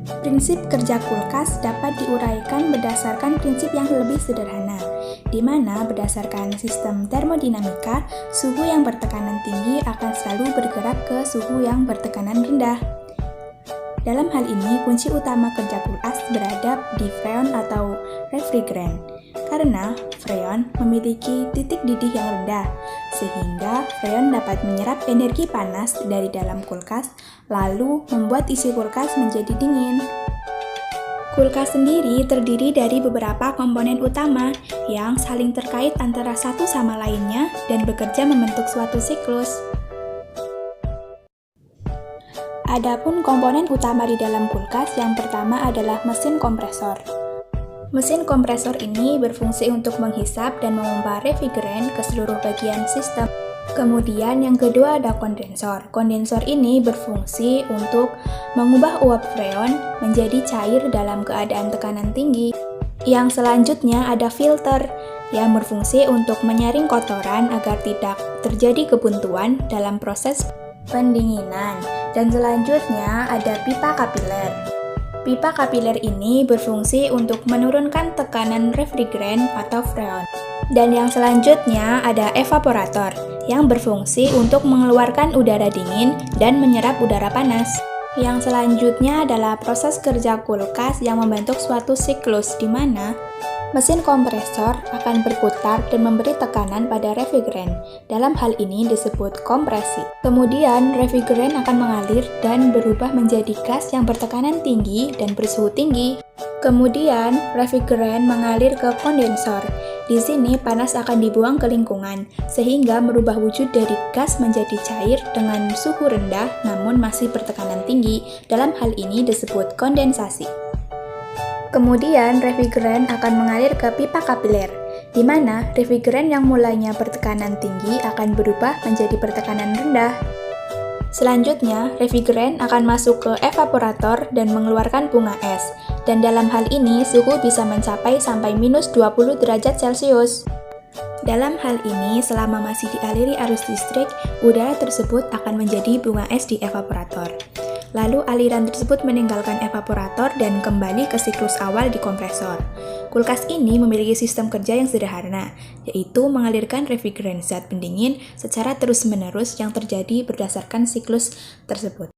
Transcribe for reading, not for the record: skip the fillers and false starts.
Prinsip kerja kulkas dapat diuraikan berdasarkan prinsip yang lebih sederhana, di mana berdasarkan sistem termodinamika, suhu yang bertekanan tinggi akan selalu bergerak ke suhu yang bertekanan rendah. Dalam hal ini, kunci utama kerja kulkas berada di freon atau refrigeran, karena freon memiliki titik didih yang rendah, sehingga freon dapat menyerap energi panas dari dalam kulkas, lalu membuat isi kulkas menjadi dingin. Kulkas sendiri terdiri dari beberapa komponen utama yang saling terkait antara satu sama lainnya dan bekerja membentuk suatu siklus. Adapun komponen utama di dalam kulkas yang pertama adalah mesin kompresor. Mesin kompresor ini berfungsi untuk menghisap dan memompa refrigeran ke seluruh bagian sistem. Kemudian yang kedua ada kondensor. Kondensor ini berfungsi untuk mengubah uap freon menjadi cair dalam keadaan tekanan tinggi. Yang selanjutnya ada filter yang berfungsi untuk menyaring kotoran agar tidak terjadi kebuntuan dalam proses pendinginan. Dan selanjutnya ada pipa kapiler. Pipa kapiler ini berfungsi untuk menurunkan tekanan refrigeran atau freon. Dan yang selanjutnya ada evaporator yang berfungsi untuk mengeluarkan udara dingin dan menyerap udara panas. Yang selanjutnya adalah proses kerja kulkas yang membentuk suatu siklus di mana mesin kompresor akan berputar dan memberi tekanan pada refrigeran. Dalam hal ini disebut kompresi. Kemudian, refrigeran akan mengalir dan berubah menjadi gas yang bertekanan tinggi dan bersuhu tinggi. Kemudian, refrigeran mengalir ke kondensor. Di sini panas akan dibuang ke lingkungan, sehingga merubah wujud dari gas menjadi cair dengan suhu rendah namun masih bertekanan tinggi. Dalam hal ini disebut kondensasi. Kemudian, refrigeran akan mengalir ke pipa kapiler, di mana refrigeran yang mulanya bertekanan tinggi akan berubah menjadi bertekanan rendah. Selanjutnya, refrigeran akan masuk ke evaporator dan mengeluarkan bunga es, dan dalam hal ini suhu bisa mencapai sampai minus 20 derajat Celcius. Dalam hal ini, selama masih dialiri arus listrik, udara tersebut akan menjadi bunga es di evaporator. Lalu aliran tersebut meninggalkan evaporator dan kembali ke siklus awal di kompresor. Kulkas ini memiliki sistem kerja yang sederhana, yaitu mengalirkan refrigeran zat pendingin secara terus-menerus yang terjadi berdasarkan siklus tersebut.